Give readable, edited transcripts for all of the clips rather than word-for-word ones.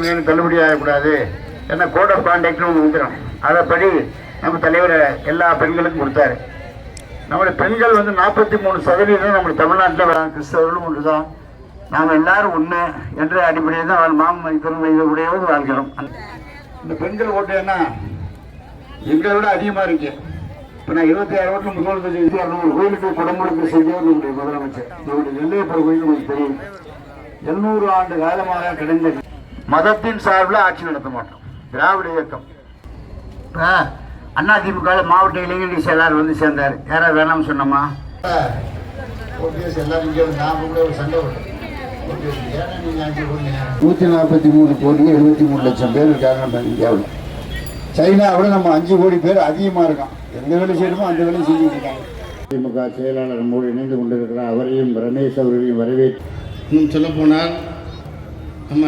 குழந்தைகளுக்கு தள்ளுபடி ஆகக்கூடாது. ஏன்னா கோட் ஆஃப் கான்டாக்ட்னு ஒன்று வந்துடும். அதைப்படி நம்ம தலைவர் எல்லா பெண்களுக்கும் கொடுத்தாரு. நம்முடைய பெண்கள் வந்து 43% நம்ம தமிழ்நாட்டில் வர கிறிஸ்தவர்களும் ஒன்று தான். நாம் எல்லாரும் ஒன்று என்ற அடிப்படையில் தான் பெருமையுடையவது வாழ்கிறோம். இந்த பெண்கள் ஓட்டு என்ன எங்களை விட அதிகமாக இருக்கு. இப்போ நான் 26 ஓட்டில் முதலமைச்சர் 200 கோயிலுக்கு குடமுழுக்கு செய்தவர் நம்முடைய முதலமைச்சர். நம்முடைய நெல்லையப்பர் கோயில் நமக்கு தெரியும். 700 ஆண்டு காலமாக கிடைந்த மதத்தின் சார்பில் ஆட்சி நடத்த மாட்டோம். திராவிட இயக்கம் இப்போ அதிமுக மாவட்ட இளைஞர் செயலாளர் வந்து சேர்ந்தார். யாராவது வேணாம்னு சொன்னோமா? எல்லாரும் இங்கே நான் கூட ஒரு சண்டை வரும். 143 கோடி 73 லட்சம் பேர் இருக்காங்க இந்தியாவில். சைனாவில் நம்ம 5 கோடி பேர் அதிகமாக இருக்கோம். எந்த வேலை செய்யணுமோ அந்த வேலையும் செஞ்சுட்டு இருக்காங்க. திமுக செயலாளர் நம்மோடு இணைந்து கொண்டிருக்கிறார். அவரையும் ரமேஷ் அவர்களையும் வரவேற்று, இன்னும் சொல்லப்போனால் நம்ம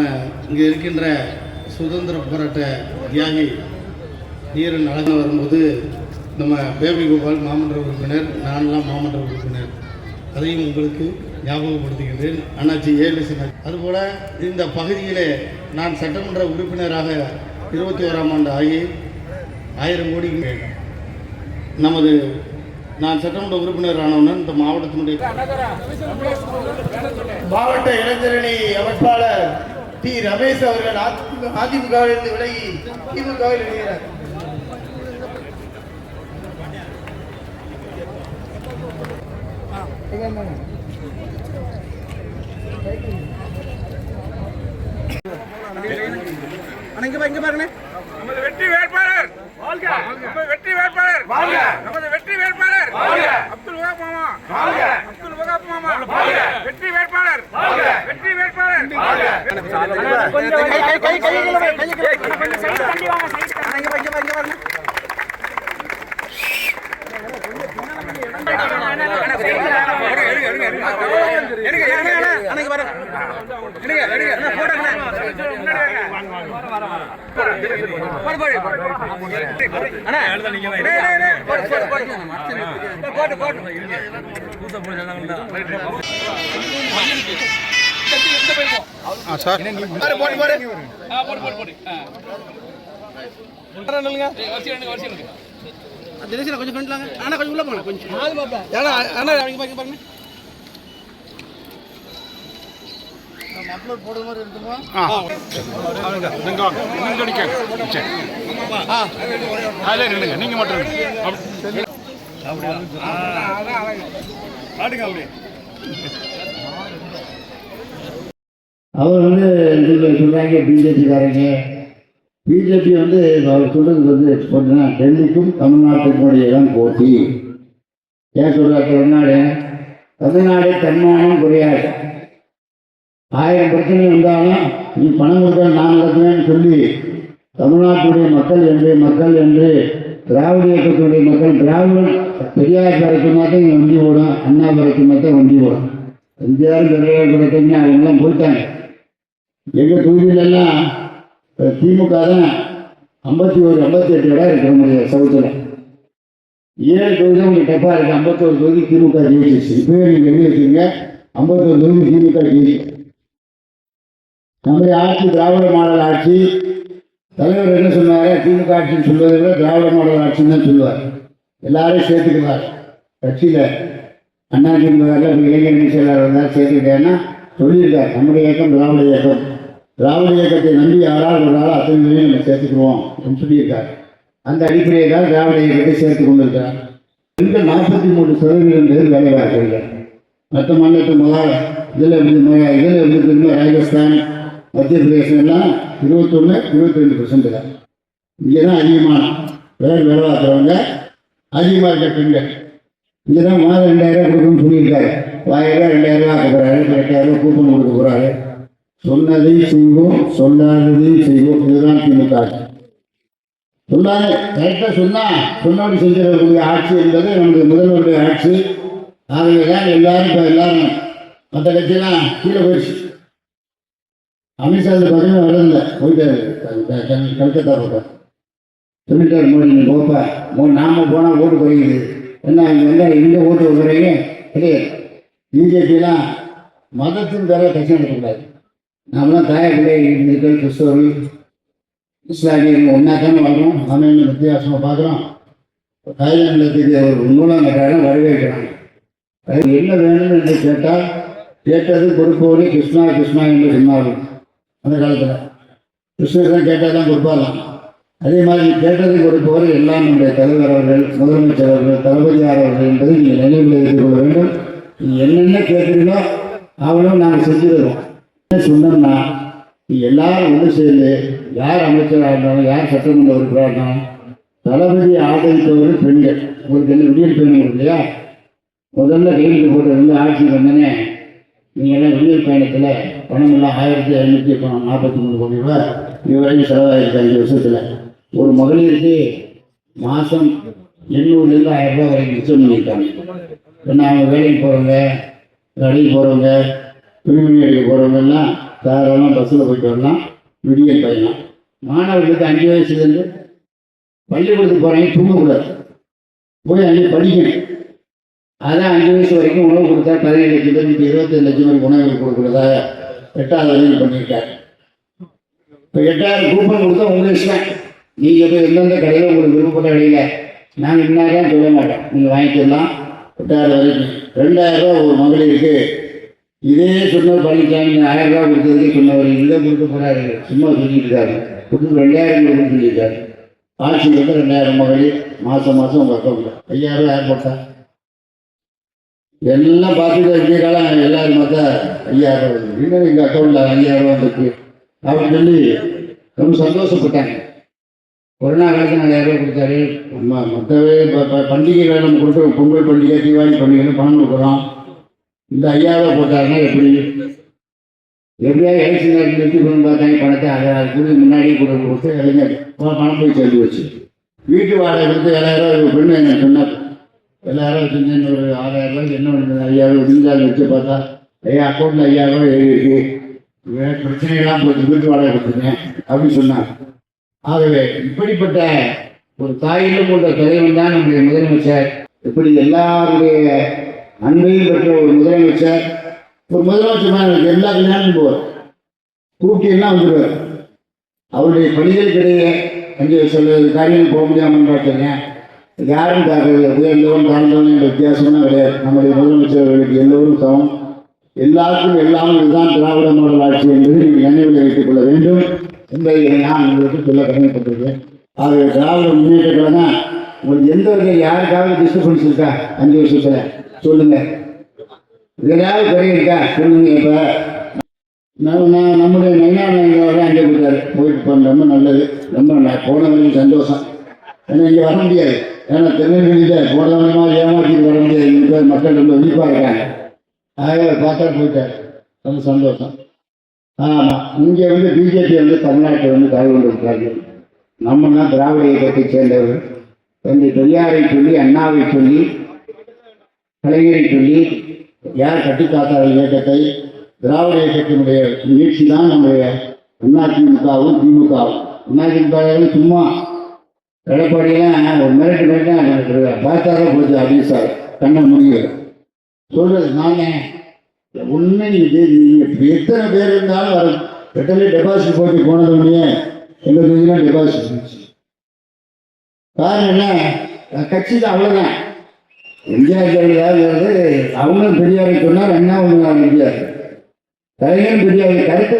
இங்கே இருக்கின்ற சுதந்திர போராட்ட தியாகி நீரன் அழகாக வரும்போது நம்ம பேபி கோபால் மாமன்ற உறுப்பினர், நான்லாம் மாமன்ற உறுப்பினர், அதையும் உங்களுக்கு ஞாபகப்படுத்துகின்றேன். அண்ணாச்சி ஏழுசினர். அதுபோல் இந்த பகுதியிலே நான் சட்டமன்ற உறுப்பினராக 21ஆம் ஆண்டு ஆகி 1000 கோடிக்கு மேல் நமது நான் சட்டமன்ற உறுப்பினர் ஆனவுடன் இந்த மாவட்டத்தினுடைய மாவட்ட இளைஞரணி அமைப்பாளர் டி ரமேஷ் அவர்கள் அதிமுகவிலிருந்து விலகி திமுகவில் இணைகிறார். இங்க பாருங்க, நமது வெற்றி வேட்பாளர் வாழ்க, நமது வெற்றி வேட்பாளர் வாழ்க, நமது வெற்றி வேட்பாளர் வாழ்க, அப்துல் வகாப் மாமா வாழ்க, அப்துல் வகாப் மாமா வாழ்க, வெற்றி வேட்பாளர் வாழ்க, வெற்றி வேட்பாளர் வாழ்க. கொஞ்சம் கை கொஞ்சம் சைடு தள்ளி வாங்க, சைடு இங்க பாருங்க. கொஞ்சம் ஃப்ரெண்ட்லாங்க. ஆனா கொஞ்சம் உள்ள போங்க, கொஞ்சம் பாருங்க. அப்லோட் போடுற மாதிரி இருக்குமா? நீங்க மட்டும் அவர் வந்து சொல்றாங்க பிஜேபிக்காரங்க. பிஜேபி வந்து அவர் சொல்றது வந்து சொன்னா டெல்லிக்கும் தமிழ்நாட்டுக்குடைய தான் போட்டி. ஏன் சொல்றாரு? தமிழ்நாடு தன்மானம் குறையாது. 1000 பிரச்சனை வந்தாலும் நீ பணம் கொடுத்தா நான் நடத்துவேன்னு சொல்லி தமிழ்நாட்டுடைய மக்கள் என்று திராவிட இயக்கத்துடைய மக்கள், திராவிட பெரியார் பறக்கு மாத்தான் இங்கே வண்டி போடும், அண்ணா பறக்கு மாத்தான் வண்டி போடும். எம்ஜிஆர் பெரியார் பறக்குன்னு அவங்களாம் போயிட்டாங்க. எங்கள் தொகுதியிலெல்லாம் திமுக தான் 58 இடம் இருக்கிற முடியாது. சவுத்தில் 7 தொகுதி உங்களுக்கு டப்பாக இருக்குது. 51 தொகுதி திமுக ஜெயிச்சிச்சு. இப்போயே நீங்கள் எழுதி வச்சுருங்க, 51 தொகுதி திமுக ஜெயிச்சு. நம்முடைய ஆட்சி திராவிட மாடல் ஆட்சி. தலைவர் என்ன சொன்னார்? திமுக ஆட்சின்னு சொல்வதை விட திராவிட மாடல் ஆட்சின்னு தான் சொல்லுவார். எல்லாரையும் சேர்த்துக்கிறார். கட்சியில் அண்ணா திமுகவில் இளைஞரணி செயலாளர் இருந்தால் சேர்த்துக்கிட்டேன்னா சொல்லியிருக்கார், நம்முடைய இயக்கம் திராவிட இயக்கம். திராவிட இயக்கத்தை நம்பி யாரால் ஒரு நாள் அத்தனை பேரையும் நம்ம சேர்த்துக்குவோம் என்று சொல்லியிருக்கார். அந்த அடிப்படையை தான் திராவிட இயக்கத்தை சேர்த்து கொண்டிருக்கிறார். 43% பேர் வேலை பார்க்கவில்லை. மற்ற மாநிலத்தில் இதில் இருந்து ராஜஸ்தான், மத்திய பிரதேசம் எல்லாம் 21-22% தான். இங்கே தான் அதிகமான வேலை பார்க்குறவங்க அதிகமாக இருக்க பெண்கள். இங்கே தான் மாதம் 2000 கொடுக்கணும்னு சொல்லியிருக்காரு. 2000 ஆக்கப்படுறாரு, 2000 கூப்பன் கொடுக்க போகிறாரு. சொன்னதை செய்வோம், சொல்லாததை செய்வோம். இதுதான் திமுக ஆட்சி. சொல்லாத கரெக்டாக சொன்னபடி செஞ்சிடக்கூடிய ஆட்சி என்பது நம்முடைய முதல்வருடைய ஆட்சி. ஆகவே தான் எல்லாரும் மற்ற கட்சியெல்லாம் கீழே போயிடுச்சு. அமித்ஷா பார்த்தீங்கன்னா வரல, போயிட்டாரு கல்கத்தா போட்டார். சொல்லிட்டார் மோடி, நீங்கள் போப்பா, நாம போனால் ஓட்டு குறையுது. என்ன இங்கே வந்தால் எங்கே ஓட்டு குறையுங்க கிடையாது. பிஜேபியெல்லாம் மதத்தின் பேர கட்சி நடத்தக்கூடாது. நாமெல்லாம் தாயப்பிள்ளை இந்துக்கள் கிறிஸ்தவர்கள் இஸ்லாமியர்கள் ஒன்றா தானே வர்றோம். அமைன்னு வித்தியாசமாக பார்க்குறோம். தாய்லாந்து நிலத்துக்கு ஒரு நூலம் கட்டாயம் வரவேற்கிறாங்க. அது என்ன வேணும்னு என்று கேட்டால் கேட்டது கொடுப்போடு கிருஷ்ணா கிருஷ்ணா என்று சொன்னார்கள். அந்த காலத்தில் கிருஷ்ணர் கேட்டால் தான் கொடுப்பாராம். அதே மாதிரி கேட்டதை கொடுப்பவர் எல்லாம் நம்முடைய தலைவர் அவர்கள், முதலமைச்சர் அவர்கள், தளபதியார் அவர்கள் என்பதை நீங்கள் நினைவில் வைத்துக் கொள்ள வேண்டும். நீங்கள் என்னென்ன கேட்குறீங்களோ அவளும் நாங்கள் செஞ்சு தருவோம். என்ன சொன்னோம்னா எல்லாரும் ஒன்று சேர்ந்து யார் அமைச்சராக இருந்தாலும் யார் சட்டமன்ற உறுப்பினராக இருந்தாலும் தளபதி ஆதரித்தவர்கள் பெண்கள். உங்களுக்கு என்ன விடியல் பயணம் இல்லையா? முதல்ல கையெழுத்து போட்டது ஆட்சிக்கு வந்தோடனே நீங்கள் எல்லாம் விடியல் பயணத்தில் பணமெல்லாம் 1543 கோடி ரூபாய் இதுவரைக்கும் செலவாகிருக்கு 5 வருஷத்தில். ஒரு மகளிருக்கு மாதம் 800லேருந்து 1000 ரூபா வரைக்கும் மிச்சம் பண்ணியிருக்காங்க. ஏன்னா அவங்க வேலைக்கு போகிறவங்க, கடைக்கு போகிறவங்க, துணிமணி எடுக்க போகிறவங்கெல்லாம் தாராளமாக பஸ்ஸில் போயிட்டு வரலாம், விடியல் பயணம். மாணவர்களுக்கு 5 வயசுலேருந்து பள்ளிக்கூடத்துக்கு போகிறாங்க, தூங்கக்கூடாது, போய் அங்கே படிக்கணும். அதான் 5 வயசு வரைக்கும் உணவு கொடுத்தா 17 லட்சம் பேருக்கு 25 லட்சம் பேருக்கு உணவு கொடுக்குறதா 8வது வரைக்கும் பண்ணியிருக்காரு. இப்போ 8000 கூப்பன் கொடுத்தா உங்களுக்கு இஷ்டம். நீங்கள் போய் எந்தெந்த கடையில் உங்களுக்கு விருப்பப்பட்ட கடையில் நாங்கள் இன்னாதான் சொல்ல மாட்டோம், நீங்கள் வாங்கிக்கலாம். 8000 வரைக்கும் 2000 ரூபா ஒரு மகளிருக்கு. இதே சொன்ன பழனிசாமி 1000 ரூபா கொடுத்ததுக்கு சொன்னவர் இதை கொடுக்க போகிறாரு, சும்மா சொல்லிட்டு இருக்காரு. கொடுத்து 2000 கொடுக்குன்னு சொல்லியிருக்காரு. ஆட்சியில் வந்து 2000 மகளிர் மாதம் உங்கள் அக்கௌண்ட்டில் 5000 ரூபா யார் போட்டா? எல்லாம் பார்த்துட்டு இந்த காலம் எல்லாரும் பார்த்தா 5000 ரூபா இன்னும் எங்கள் அக்கௌண்ட்டில் 5000 ரூபா வந்துருக்கு அப்படின்னு சொல்லி ரொம்ப சந்தோஷப்பட்டாங்க. கொரோனா காலத்தில் 1000 ரூபா கொடுத்தாரு. மற்றவே பண்டிகைகளை நம்ம கொடுக்குறோம், பொங்கல் பண்டிகை, தீபாவளி பண்டிகைன்னு பணம் கொடுக்குறோம். இந்த 5000 ரூபா போட்டாருன்னா எப்படியா எலெக்ஷன் நிறுத்தி கொண்டு பார்த்தாங்க பணத்தை. அதை கூட முன்னாடியே கொடுத்து இளைஞர் பணம் போய் சேர்ந்து வச்சு வீட்டு வாடகை கொடுத்து 7000 ரூபா பெண்ணு என்ன சொன்னார். 7000 ரூபா செஞ்சேன்னு ஒரு 6000 ரூபாய்க்கு என்ன பண்ணுறது? 5000 ரூபா விருந்தாள் வச்சு பார்த்தா அக்கௌண்ட்டில் 5000 ரூபா எழுதிருக்கு. பிரச்சனைகள்லாம் போச்சு, வீட்டு வாடகை கொடுத்துருக்கேன் அப்படின்னு சொன்னார். ஆகவே இப்படிப்பட்ட ஒரு தாயிலும் கொண்ட தலைவன் தான் நம்முடைய முதலமைச்சர். இப்படி எல்லாருடைய அன்பையும் பெற்ற ஒரு முதலமைச்சர். ஒரு முதலமைச்சர் எல்லா கல்யாணமும் போவார், கூட்டியெல்லாம் வந்துடுவார். அவருடைய பணிகள் கிடையாது. 5 வருஷம் காரியம் போக முடியாமல் பார்த்துங்க. யாரும் தாக்குறது உயர்ந்தவன் தாழ்ந்தவன் என்ற வித்தியாசம்லாம் கிடையாது. நம்முடைய முதலமைச்சர்களுக்கு எல்லோரும் சமம், எல்லாருக்கும் எல்லாமும் இதுதான் திராவிட மாடல் ஆட்சி என்பதை நீங்கள் நினைவில் வைத்துக் கொள்ள வேண்டும் என்பதை நான் உங்களுக்கு சொல்ல கடமைப்பட்டிருக்கேன். ஆகவே திராவிட முன்னேற்ற கழகம் உங்களுக்கு எந்த வகையில் யாருக்காவது டிஸ்டர்பன்ஸ் இருக்கா 5 வருஷத்தில் சொல்லுங்கள். இதனாவது குறை இருக்கா சொல்லுங்க. இப்போ நம்முடைய நைனாவை அங்கே போயிட்டாரு, போயிட்டு போன ரொம்ப நல்லது. ரொம்ப போன வரைக்கும் சந்தோஷம். ஏன்னா இங்கே வர முடியாது. ஏன்னா திருநெல்வேலியில் போனவனமாக ஏமாற்றிட்டு வர முடியாது. இங்கே மக்கள் ரொம்ப விழிப்பாக இருக்காங்க. ஆகவே பார்த்தா போயிட்டார், ரொம்ப சந்தோஷம். ஆமாம், இங்கே வந்து பிஜேபி வந்து தமிழ்நாட்டை வந்து கலந்து கொண்டு இருக்காங்க. நம்மனா திராவிட இயக்கத்தை சேர்ந்தவர்கள். தந்தை பெரியாரை சொல்லி, அண்ணாவை சொல்லி, கலைஞரை சொல்லி யார் கட்டி காத்தார்கள் இயக்கத்தை? திராவிட இயக்கத்தினுடைய முயற்சி தான் நம்முடைய அதிமுகவும் திமுகவும். அதிமுக சும்மா எடப்பாடியெல்லாம் ஒரு மிரட்டு பார்த்தாதான் போச்சு அப்படின்னு சார் கண்ண முடியல சொல்றது. நானே உண்மை நீங்கள் எத்தனை பேர் இருந்தாலும் வரும். எத்தனை டெபாசிட் போட்டு போனதுடைய எங்கள் தொகுதியெலாம் டெபாசிட் இருந்துச்சு. காரணம் என்ன? கட்சி தான், அவ்வளோதான். எம்ஜிஆர் ஜெயலலிதாங்கிறது அவங்களும் பெரியாரை சொன்னார், அண்ணா ஒன்று முடியாது. கலைஞரும் பெரியாரை கருத்து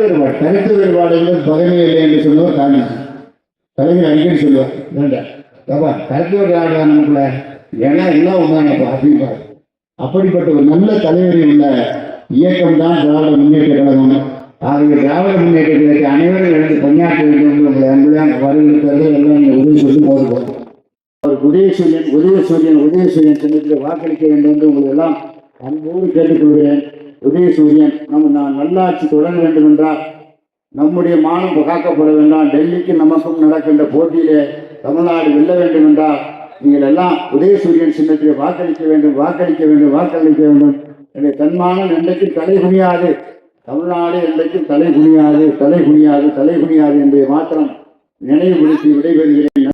வேறுபாடுங்கிறது பகைமை இல்லை என்று சொல்லுவார் காங்கிரஸ். கலைஞர் அடிக்கடி சொல்லுவார், வேண்டாம் பாப்பா கருத்து வேறுபாடு நமக்குள்ள, ஏன்னா எல்லாம் ஒன்றாங்கப்பா அப்படின்பார். அப்படிப்பட்ட ஒரு நல்ல தலைவரை உள்ள இயக்கம் தான் திராவிட முன்னேற்ற கழகம். ஆகிய திராவிட முன்னேற்ற கழகத்தை அனைவரும் எழுந்து பணியாற்ற வேண்டும் என்று உங்களை அன்புதான் வருகிறது. எல்லாம் நீங்கள் உதவி சொல்லி போதும். அவர் உதயசூரியன் சின்னத்தில் வாக்களிக்க வேண்டும் என்று உங்களை எல்லாம் அன்போடு கேட்டுக்கொள்கிறேன். உதயசூரியன் நான் நல்லாட்சி தொடர வேண்டும் என்றால், நம்முடைய மானம் காக்கப்பட வேண்டாம், டெல்லிக்கு நமக்கும் நடக்கின்ற போட்டியிலே தமிழ்நாடு வெல்ல வேண்டும் என்றால் நீங்கள் எல்லாம் உதயசூரியன் சின்னத்தில் வாக்களிக்க வேண்டும். என்னுடைய தன்மானம் என்றைக்கும் தலை குனியாது, தமிழ்நாடு என்றைக்கும் தலை குனியாது என்பதை மாத்திரம் நினைவுபடுத்தி விடைபெறுகிறேன்.